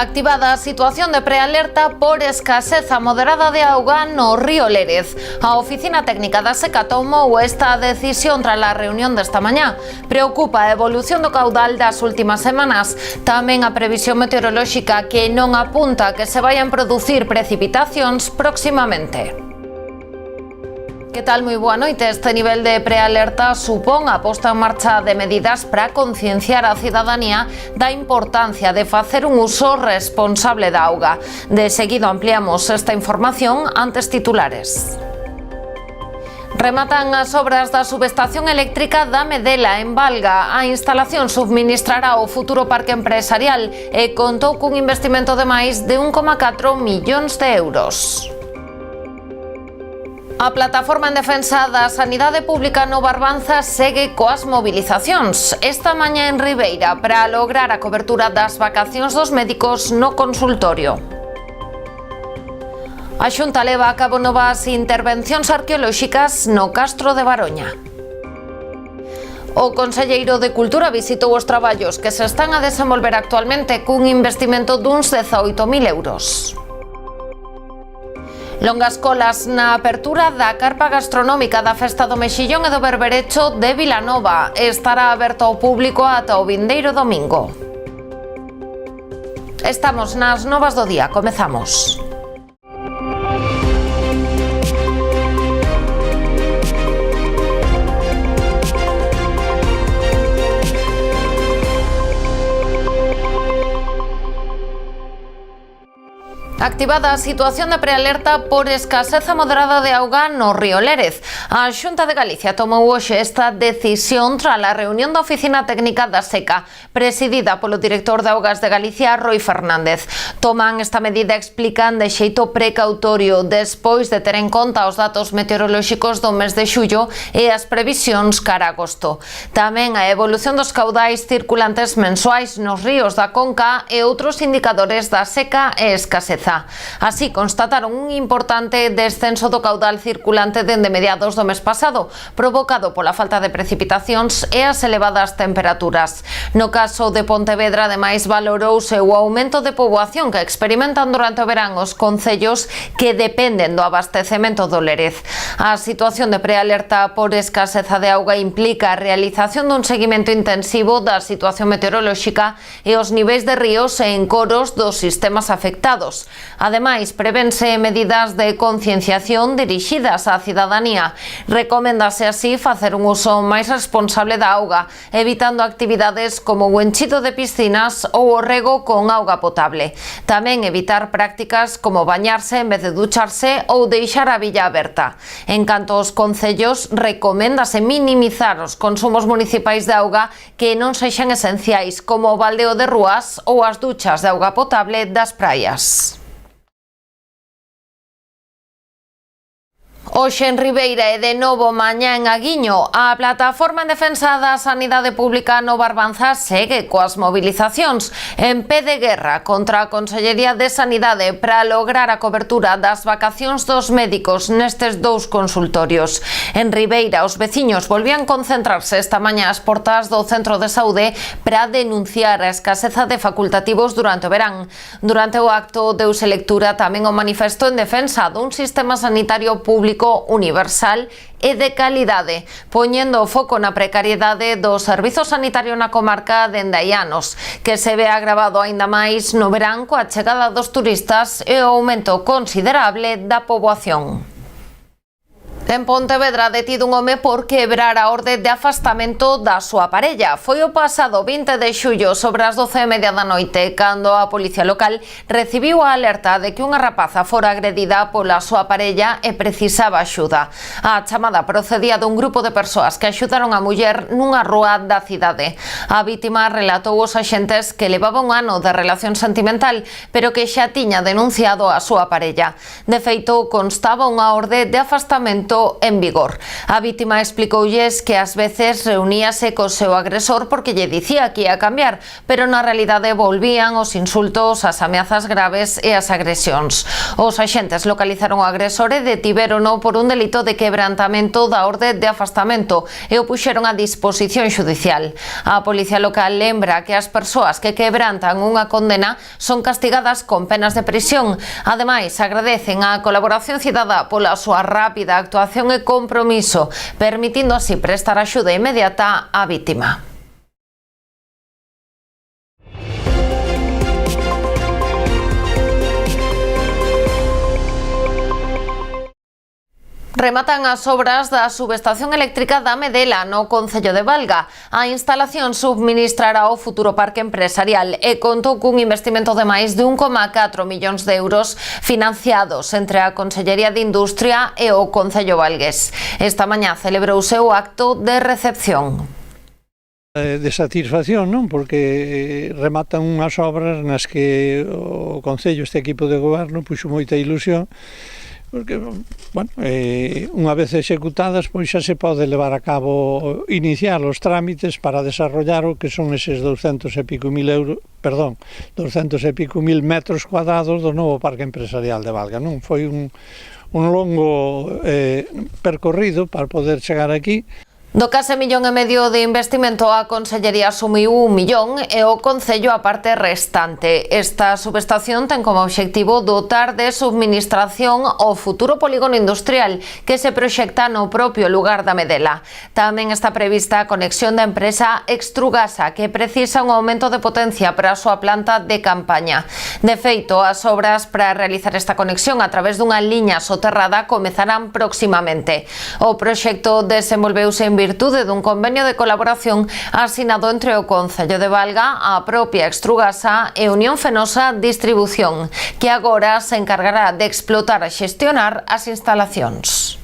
Activada a situación de prealerta por escaseza moderada de auga no río Lérez. A Oficina Técnica da Seca tomou esta decisión tras a reunión desta mañá. Preocupa a evolución do caudal das últimas semanas. Tamén a previsión meteorolóxica que non apunta a que se vayan producir precipitacións próximamente. Que tal? Moi boa noite. Este nivel de prealerta supón a posta en marcha de medidas para concienciar a cidadanía da importancia de facer un uso responsable da auga. De seguido ampliamos esta información antes titulares. Rematan as obras da subestación eléctrica da Medela en Valga. A instalación subministrará o futuro parque empresarial e contou cun investimento de máis de 1,4 millóns de euros. A plataforma en defensa da sanidade pública no Barbanza segue coas mobilizacións. Esta mañá en Ribeira para lograr a cobertura das vacacións dos médicos no consultorio. A Xunta leva a cabo novas intervencións arqueolóxicas no Castro de Baroña. O conselleiro de Cultura visitou os traballos que se están a desenvolver actualmente cun investimento duns 18.000 euros. Longas colas na apertura da carpa gastronómica da Festa do Mexillón e do Berberecho de Vilanova. Estará aberto ao público ata o vindeiro domingo. Estamos nas novas do día, comezamos. Activada a situación de prealerta por escaseza moderada de auga no río Lérez. A Xunta de Galicia tomou hoxe esta decisión tras a reunión da Oficina Técnica da Seca, presidida polo director de Augas de Galicia, Roi Fernández. Toman esta medida, explican, de xeito precautorio, despois de ter en conta os datos meteorolóxicos do mes de xullo e as previsións cara a agosto. Tamén a evolución dos caudais circulantes mensuais nos ríos da Conca e outros indicadores da seca e escaseza. Así, constataron un importante descenso do caudal circulante dende mediados do mes pasado, provocado pola falta de precipitacións e as elevadas temperaturas. No caso de Pontevedra, ademais, valorouse o aumento de poboación que experimentan durante o verán os concellos que dependen do abastecemento do Lérez. A situación de prealerta por escaseza de auga implica a realización dun seguimento intensivo da situación meteorolóxica e os niveis de ríos e encoros dos sistemas afectados. Ademais, prevense medidas de concienciación dirixidas á cidadanía. Recoméndase así facer un uso máis responsable da auga, evitando actividades como o enchido de piscinas ou o rego con auga potable. Tamén evitar prácticas como bañarse en vez de ducharse ou deixar a billa aberta. En canto aos concellos, recoméndase minimizar os consumos municipais de auga que non sexan esenciais, como o baldeo de rúas ou as duchas de auga potable das praias. Hoxe en Ribeira e de novo mañá en Aguiño, a plataforma en defensa da sanidade pública no Barbanza segue coas mobilizacións en pé de guerra contra a Consellería de Sanidade para lograr a cobertura das vacacións dos médicos nestes dous consultorios. En Ribeira, os veciños volvían concentrarse esta mañá ás portas do centro de saúde para denunciar a escaseza de facultativos durante o verán. Durante o acto deuse lectura tamén o manifesto en defensa dun sistema sanitario público universal e de calidade, poñendo o foco na precariedade do servizo sanitario na comarca dende hai anos, que se ve agravado aínda máis no verán coa chegada dos turistas e o aumento considerable da poboación. En Pontevedra, detido un home por quebrar a orde de afastamento da súa parella. Foi o pasado 20 de xullo sobre as 12:30 da noite, cando a policía local recibiu a alerta de que unha rapaza fora agredida pola súa parella e precisaba axuda. A chamada procedía dun grupo de persoas que axudaron a muller nunha rúa da cidade. A vítima relatou aos axentes que levaba un ano de relación sentimental, pero que xa tiña denunciado a súa parella. De feito, constaba unha orde de afastamento decreto en vigor. A vítima explicoulles que ás veces reuníase co seu agresor porque lle dicía que ia cambiar, pero na realidade volvían os insultos, as ameazas graves e as agresións. Os axentes localizaron o agresor e detivérono por un delito de quebrantamento da orde de afastamento e o puxeron a disposición xudicial. A Policía Local lembra que as persoas que quebrantan unha condena son castigadas con penas de prisión. Ademais, agradecen a colaboración cidadá pola súa rápida actuación e compromiso, permitindo así prestar axuda inmediata á vítima. Rematan as obras da subestación eléctrica da Medela no concello de Valga. A instalación subministrará o futuro parque empresarial e contou cun investimento de máis de 1,4 millóns de euros financiados entre a Consellería de Industria e o concello valgués. Esta mañá celebrouse o acto de recepción. De satisfacción, non? Porque rematan unhas obras nas que o concello, este equipo de goberno, puxo moita ilusión, porque, bueno, unha vez executadas, pois xa se pode levar a cabo, iniciar os trámites para desarrollar o que son eses 200 e pico mil metros cuadrados do novo parque empresarial de Valga, non? Foi un longo percorrido para poder chegar aquí. Do case 1,5 millón de investimento, a Consellería asumiu 1 millón e o Concello a parte restante. Esta subestación ten como obxectivo dotar de subministración o futuro polígono industrial que se proxecta no propio lugar da Medela. Tamén está prevista a conexión da empresa Extrugasa, que precisa un aumento de potencia para a súa planta de campaña. De feito, as obras para realizar esta conexión a través dunha liña soterrada comezarán próximamente. O proxecto desenvolveuse en virtude dun convenio de colaboración asinado entre o Concello de Valga, a propia Extrugasa e Unión Fenosa Distribución, que agora se encargará de explotar e xestionar as instalacións.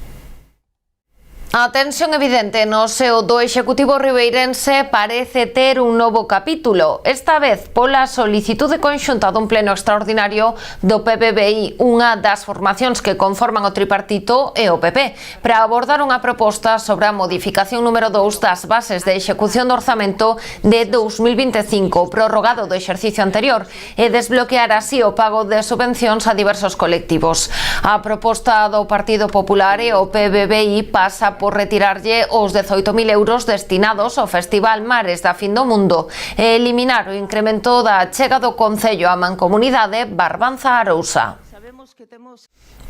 A tensión evidente no seo do Executivo ribeirense parece ter un novo capítulo, esta vez pola solicitude conxunta dun pleno extraordinario do PPBI, unha das formacións que conforman o tripartito e o PP, para abordar unha proposta sobre a modificación número 2 das bases de execución do orzamento de 2025, prorrogado do exercicio anterior, e desbloquear así o pago de subvencións a diversos colectivos. A proposta do Partido Popular e o PPBI pasa por retirarlle os 18.000 euros destinados ao Festival Mares da Fin do Mundo e eliminar o incremento da achega do Concello á Mancomunidade Barbanza-Arousa.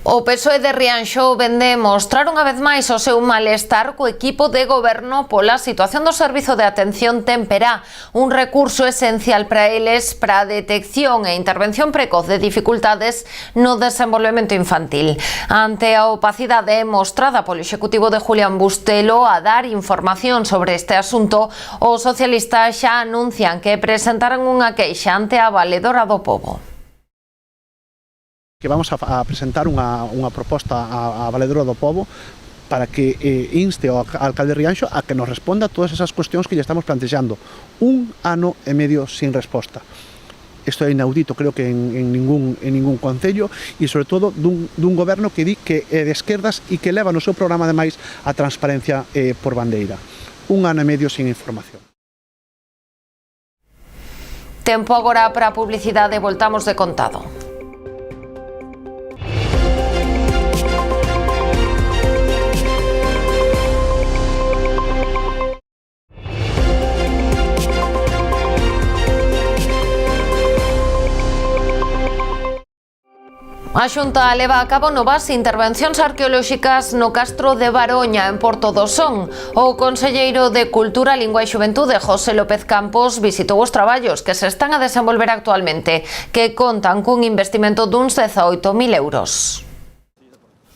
O PSOE de Rianxo vende mostrar unha vez máis o seu malestar co equipo de goberno pola situación do Servizo de Atención Temperá, un recurso esencial para eles para a detección e intervención precoz de dificultades no desenvolvemento infantil. Ante a opacidade mostrada polo Executivo de Julián Bustelo a dar información sobre este asunto, os socialistas xa anuncian que presentarán unha queixa ante a Valedora do Pobo. Que vamos a presentar unha proposta á Valedora do Pobo para que inste ao alcalde de Rianxo a que nos responda a todas esas cuestións que lle estamos plantexando. 1 ano e medio sin resposta. Isto é inaudito, creo que en ningún concello, e sobre todo dun goberno que di que é de esquerdas e que leva no seu programa ademais a transparencia por bandeira. 1 ano e medio sin información. Tempo agora para a publicidade, voltamos de contado. A Xunta leva a cabo novas intervencións arqueolóxicas no Castro de Baroña, en Porto do Son. O conselleiro de Cultura, Lingua e Xuventude, José López Campos, visitou os traballos que se están a desenvolver actualmente, que contan cun investimento duns 18.000 euros.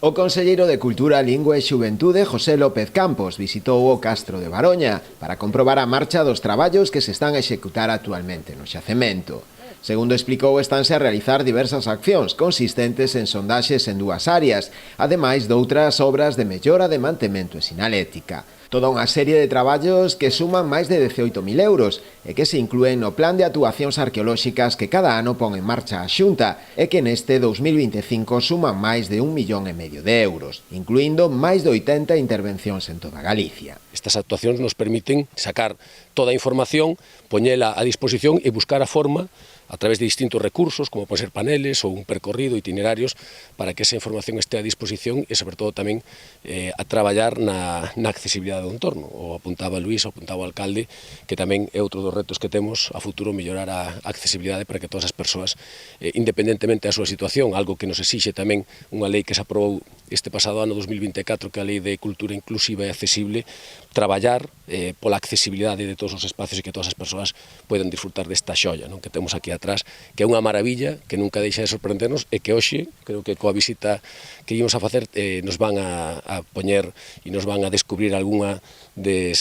O conselleiro de Cultura, Lingua e Xuventude, José López Campos, visitou o Castro de Baroña para comprobar a marcha dos traballos que se están a executar actualmente no xacemento. Segundo explicou, estánse a realizar diversas accións consistentes en sondaxes en 2 áreas, ademais doutras obras de mellora de mantemento e sinalética. Toda unha serie de traballos que suman máis de 18.000 euros e que se inclúen no plan de actuacións arqueolóxicas que cada ano pon en marcha a Xunta e que neste 2025 suman máis de 1,5 millón de euros, incluindo máis de 80 intervencións en toda Galicia. Estas actuacións nos permiten sacar toda a información, poñela a disposición e buscar a forma a través de distintos recursos, como pode ser paneles ou un percorrido, itinerarios, para que esa información este a disposición e, sobre todo, tamén a traballar na accesibilidade do entorno. O apuntaba Luís, o apuntaba o alcalde, que tamén é outro dos retos que temos a futuro, mellorar a accesibilidade para que todas as persoas, independentemente da súa situación, algo que nos exixe tamén unha lei que se aprobou este pasado ano 2024, que é a Lei de Cultura Inclusiva e Accesible, traballar pola accesibilidade de todos os espacios e que todas as persoas poden disfrutar desta xoia, non, que temos aquí atrás, que é unha maravilla, que nunca deixa de sorprendernos e que hoxe, creo que coa visita que íamos a facer, nos van a poñer e nos van a descubrir algunha de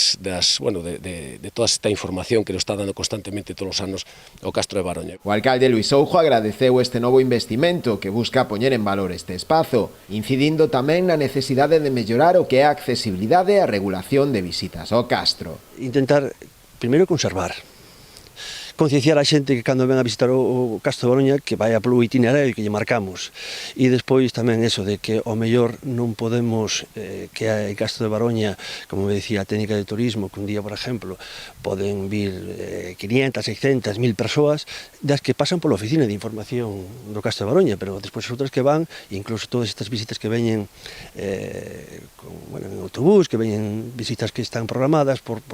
toda esta información que nos está dando constantemente todos os anos o Castro de Baroña. O alcalde Luís Soujo agradeceu este novo investimento que busca poñer en valor este espazo, incidindo tamén na necesidade de mellorar o que é a accesibilidade e a regulación de visitas ao Castro. Intentar, primeiro, conservar. Concienciar a xente que cando ven a visitar o Castro de Baroña que vai polo itinerario que lle marcamos, e despois tamén eso de que ao mellor non podemos que hai Castro de Baroña, como me decía a técnica de turismo, que un día, por exemplo, poden vir 500, 600, 1000 persoas das que pasan pola oficina de información do Castro de Baroña, pero despois as outras que van, incluso todas estas visitas que veñen en autobús, que veñen visitas que están programadas por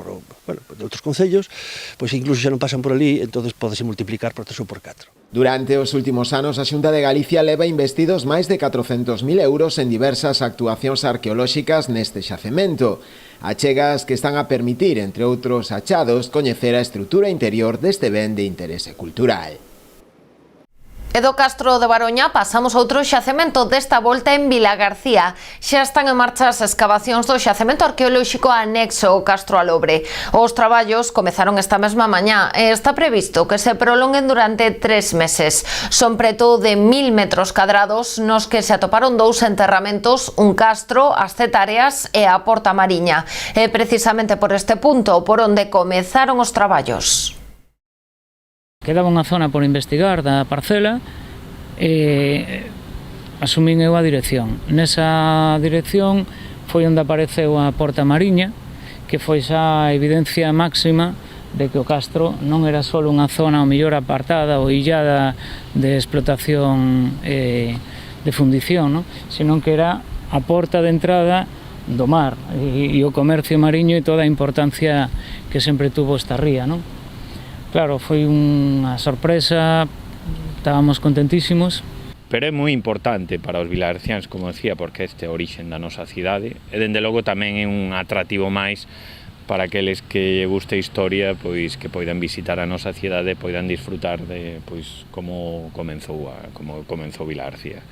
outros concellos, pois incluso xa non pasan por ali, entonces podese multiplicar por 3 ou por 4. Durante os últimos anos, a Xunta de Galicia leva investidos máis de 400.000 euros en diversas actuacións arqueolóxicas neste xacemento. Achegas que están a permitir, entre outros achados, coñecer a estrutura interior deste ben de interese cultural. E do Castro de Baroña pasamos a outro xacemento, desta volta en Vilagarcía. Xa están en marcha as escavacións do xacemento arqueolóxico anexo ao Castro Alobre. Os traballos comezaron esta mesma mañá e está previsto que se prolonguen durante 3 meses. Son preto de 1000 metros cadrados nos que se atoparon 2 enterramentos, un castro, as cetareas e a Porta Mariña. É precisamente por este punto por onde comezaron os traballos. Quedaba unha zona por investigar da parcela e asumín eu a dirección. Nesa dirección foi onde apareceu a Porta Mariña, que foi xa a evidencia máxima de que o Castro non era só unha zona ao mellor apartada ou illada de explotación de fundición, sino que era a porta de entrada do mar e o comercio mariño e toda a importancia que sempre tuvo esta ría, non? Claro, foi unha sorpresa, estábamos contentísimos. Pero é moi importante para os vilagarciáns, como decía, porque este é a origen da nosa cidade e, dende logo, tamén é un atractivo máis para aqueles que guste a historia, pois que poidan visitar a nosa cidade e poidan disfrutar de como comenzou Vilagarcía.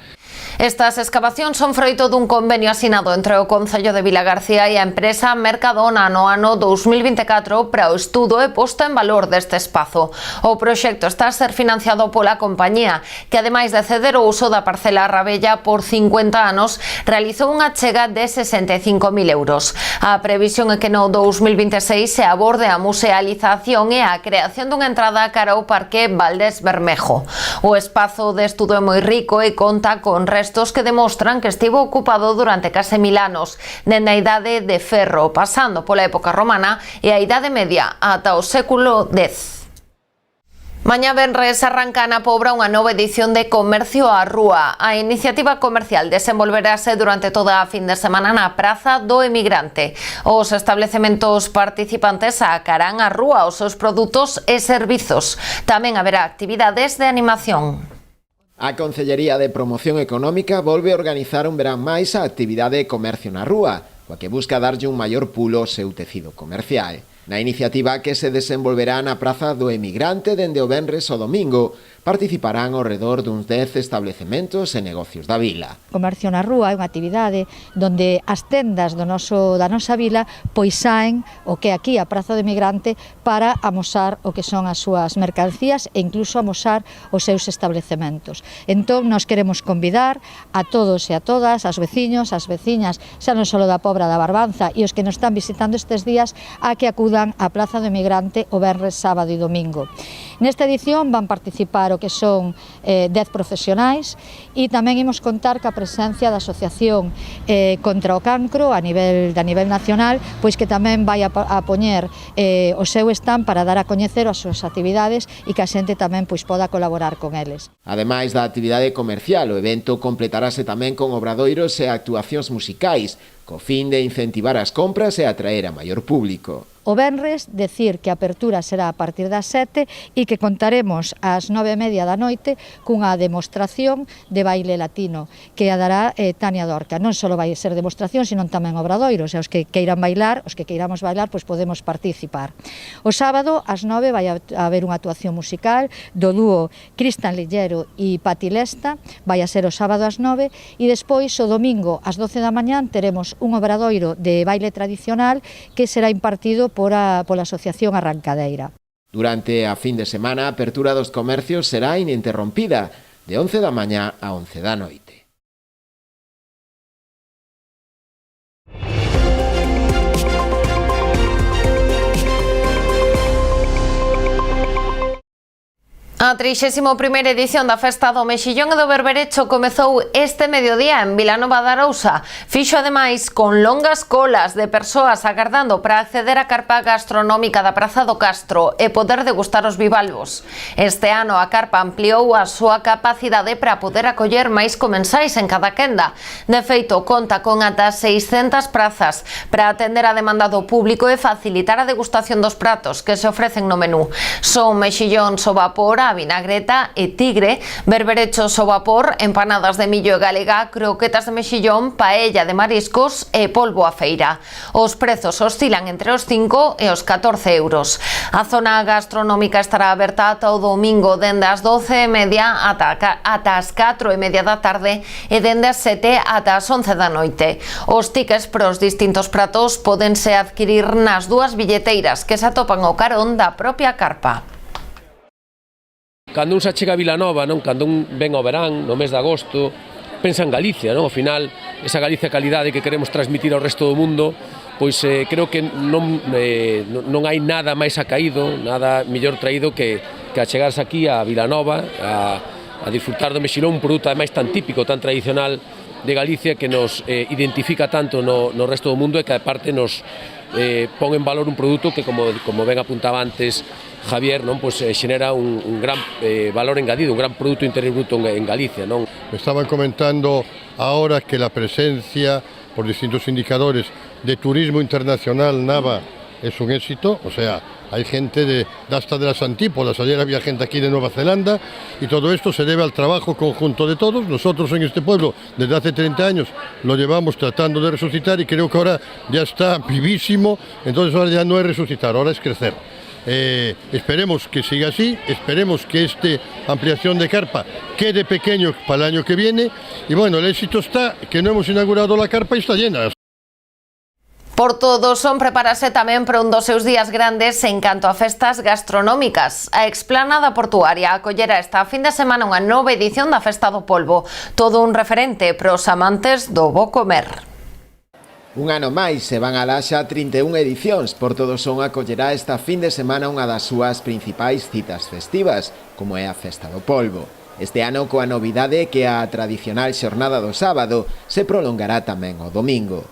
Estas escavacións son froito dun convenio asinado entre o Concello de Vilagarcía e a empresa Mercadona no ano 2024 para o estudo e posta en valor deste espazo. O proxecto está a ser financiado pola compañía, que ademais de ceder o uso da parcela Rabella por 50 anos, realizou unha achega de 65.000 euros. A previsión é que no 2026 se aborde a musealización e a creación dunha entrada cara ao Parque Valdés Bermejo. O espazo de estudo é moi rico e conta con restos que demostran que estivo ocupado durante case 1000 anos, dende a idade de ferro, pasando pola época romana e a idade media ata o século X. Mañá venres arranca na Pobra unha nova edición de Comercio á Rúa. A iniciativa comercial desenvolverase durante toda a fin de semana na Praza do Emigrante. Os establecementos participantes sacarán á rúa os seus produtos e servizos. Tamén haberá actividades de animación. A Concellería de Promoción Económica volve a organizar un verán máis a actividade de comercio na rúa, coa que busca darlle un maior pulo ao seu tecido comercial. Na iniciativa que se desenvolverá na Praza do Emigrante dende o venres ao domingo, participarán ao redor duns 10 establecementos e negocios da vila. Comercio na rúa é unha actividade onde as tendas da nosa vila pois saen o que aquí a Praza do Emigrante para amosar o que son as súas mercancías e incluso amosar os seus establecementos. Entón, nos queremos convidar a todos e a todas, as veciños, as veciñas, xa non só da Pobra da Barbanza e os que nos están visitando estes días, a que acudan á Praza do Emigrante o venres, sábado e domingo. Nesta edición van participar o que son 10 profesionais e tamén imos contar ca presencia da Asociación contra o Cancro a nivel nacional, pois que tamén vai a poñer o seu stand para dar a coñecer as súas actividades e que a xente tamén pois poda colaborar con eles. Ademais da actividade comercial, o evento completarase tamén con obradoiros e actuacións musicais, co fin de incentivar as compras e atraer a maior público. O venres, decir que a apertura será a partir das 7 e que contaremos ás 9:30 da noite cunha demostración de baile latino que a dará Tania Dorca. Non só vai ser demostración, sino tamén obradoiros, e os que queiran bailar, os que queiramos bailar, pois podemos participar. O sábado, ás 9, vai haber unha actuación musical do dúo Cristian Lillero e Pati Lesta, vai a ser o sábado ás 9, e despois o domingo ás 12 da mañán teremos un obradoiro de baile tradicional que será impartido pola Asociación Arrancadeira. Durante a fin de semana, a apertura dos comercios será ininterrompida, de 11 da mañá a 11 da noite. A 31ª edición da Festa do Mexillón e do Berberecho comezou este mediodía en Vilanova de Arousa. Fixo ademais con longas colas de persoas agardando para acceder á carpa gastronómica da Praza do Castro e poder degustar os bivalvos. Este ano a carpa ampliou a súa capacidade para poder acoller máis comensais en cada quenda. De feito, conta con ata 600 prazas para atender a demanda do público e facilitar a degustación dos pratos que se ofrecen no menú. Son mexillóns ao vapor, a vinagreta e tigre, berberechos ao vapor, empanadas de millo e galega, croquetas de mexillón, paella de mariscos e polvo a feira. Os prezos oscilan entre os 5 e os 14 euros. A zona gastronómica estará aberta ata o domingo dende as 12:30 ata as 4:30 da tarde e dende as 7 ata as 11 da noite. Os tickets para os distintos pratos pódense adquirir nas dúas billeteiras que se atopan ao carón da propia carpa. Cando un se chega a Vilanova, non? Cando un ven ao verán, no mes de agosto, pensa en Galicia, non? Ao final, esa Galicia calidade que queremos transmitir ao resto do mundo, pois creo que non hai nada máis acaído, nada mellor traído que achegarse aquí a Vilanova a disfrutar do mexilón, un produto ademais tan típico, tan tradicional de Galicia que nos identifica tanto no resto do mundo e que aparte nos pon en valor un produto que, como ben apuntaba antes Javier, non, pois xenera un gran valor engadido, un gran produto interior bruto en Galicia, non? Me estaban comentando ahora que la presencia por distintos indicadores de turismo internacional Nava es un éxito, o sea, hay gente hasta de las antípodas, ayer había gente aquí de Nueva Zelanda y todo esto se debe al trabajo conjunto de todos. Nosotros en este pueblo desde hace 30 años lo llevamos tratando de resucitar y creo que ahora ya está vivísimo, entonces ahora ya no es resucitar, ahora es crecer. Esperemos que siga así, esperemos que esta ampliación de carpa quede pequeño para el año que viene y bueno, el éxito está que no hemos inaugurado la carpa y está llena. Por todo, son prepárase tamén para un dos seus días grandes en canto a festas gastronómicas. A explanada portuaria acollera esta fin de semana unha nova edición da Festa do Polvo, todo un referente para os amantes do bo comer. Un ano máis se van alá xa 31 edicións. Porto do Son acollerá esta fin de semana unha das súas principais citas festivas, como é a Festa do Polvo. Este ano coa novidade que a tradicional xornada do sábado se prolongará tamén o domingo.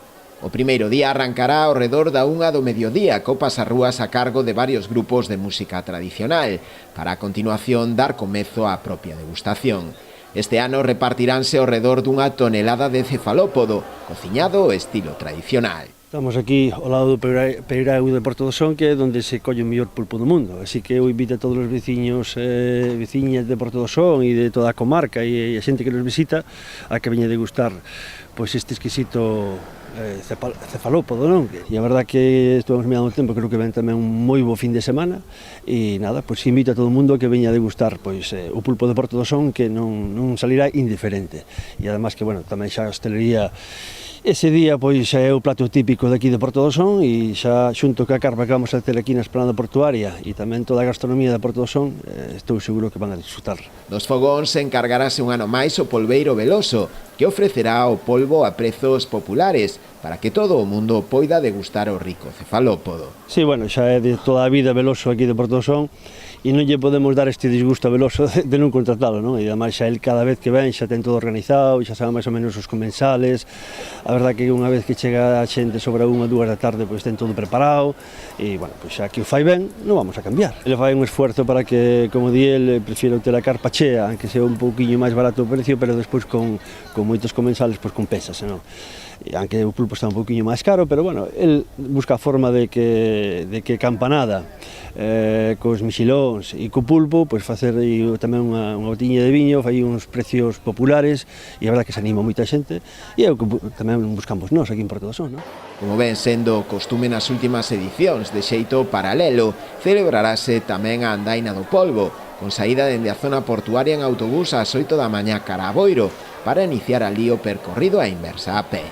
O primeiro día arrancará ao redor da 1 do mediodía co pasarrúas a cargo de varios grupos de música tradicional, para a continuación dar comezo á propia degustación. Este ano repartiránse ao redor dunha tonelada de cefalópodo, cociñado ao estilo tradicional. Estamos aquí ao lado do Peirao de Porto do Son, que é onde se colle o mellor pulpo do mundo. Así que eu invito a todos os veciños e veciñas de Porto do Son e de toda a comarca e a xente que nos visita a que veña degustar pois este exquisito cefalópodo, non? E a verdad que estuvemos mirando o tempo, creo que ven tamén un moi bo fin de semana e nada, pois invito a todo o mundo a que veña a degustar pois o pulpo de Porto do Son, que non salirá indiferente. E además que, bueno, tamén xa a hostelería ese día pois é o plato típico de aquí de Porto do Son e xa xunto ca carpa que vamos a ter aquí na esplanada portuaria e tamén toda a gastronomía de Porto do Son, estou seguro que van a disfrutar. Dos fogóns encargarase un ano máis o polveiro Veloso, que ofrecerá o polvo a prezos populares para que todo o mundo poida degustar o rico cefalópodo. Sí, bueno, xa é de toda a vida Veloso aquí de Porto do Son e non lle podemos dar este disgusto a Veloso de non contratalo, non? E ademais xa el cada vez que ven xa ten todo organizado, xa sabe máis ou menos os comensales. A verdad que unha vez que chega a xente sobre a 1 ou 2 da tarde, pois ten todo preparado e, bueno, pois xa que o fai ben, non vamos a cambiar. Ele fai un esfuerzo para que, como di el, prefiro ter a carpa chea, aunque sea un pouquiño máis barato o precio, pero despois con moitos comensales, pois compensase, non? E aunque o pulpo está un pouquiño máis caro, pero bueno, el busca a forma de que campanada cos mexilóns e co pulpo, pois facer tamén unha botiña de viño, fai uns precios populares e a verdade que se anima moita xente e é o que tamén buscamos nós aquí en Porto do Son, non? Como ven sendo costume nas últimas edicións, de xeito paralelo, celebrarase tamén a Andaina do Polvo, con saída dende a zona portuaria en autobús ás 8 da mañá cara a Boiro, para iniciar alí o percorrido a inversa a pé.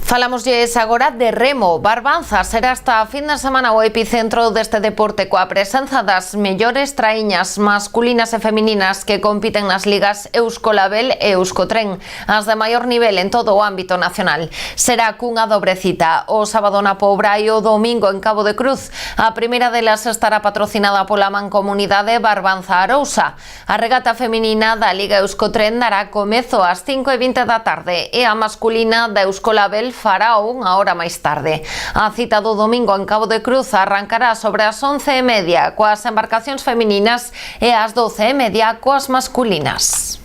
Falámoslles agora de remo. Barbanza será esta fin de semana o epicentro deste deporte coa presenza das mellores traíñas masculinas e femininas que compiten nas ligas Euskolabel e Euskotren, as de maior nivel en todo o ámbito nacional. Será cunha dobre cita o sábado na Pobra e o domingo en Cabo de Cruz. A primeira delas estará patrocinada pola Mancomunidade Barbanza Arousa. A regata feminina da Liga Euskotren dará comezo ás 5:20 da tarde e a masculina da Euskolabel fará unha hora máis tarde. A cita do domingo en Cabo de Cruz arrancará sobre as 11:30 coas embarcacións femininas e ás 12:30 coas masculinas.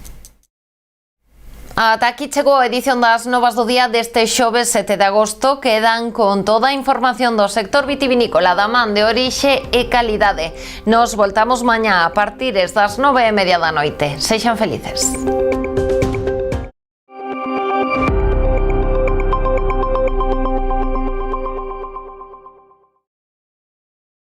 Ata aquí chegou a edición das Novas do Día deste xoves 7 de agosto. Quedan con toda a información do sector vitivinícola da man de orixe e calidade. Nos voltamos mañá a partir das 9:30 da noite. Sexan felices.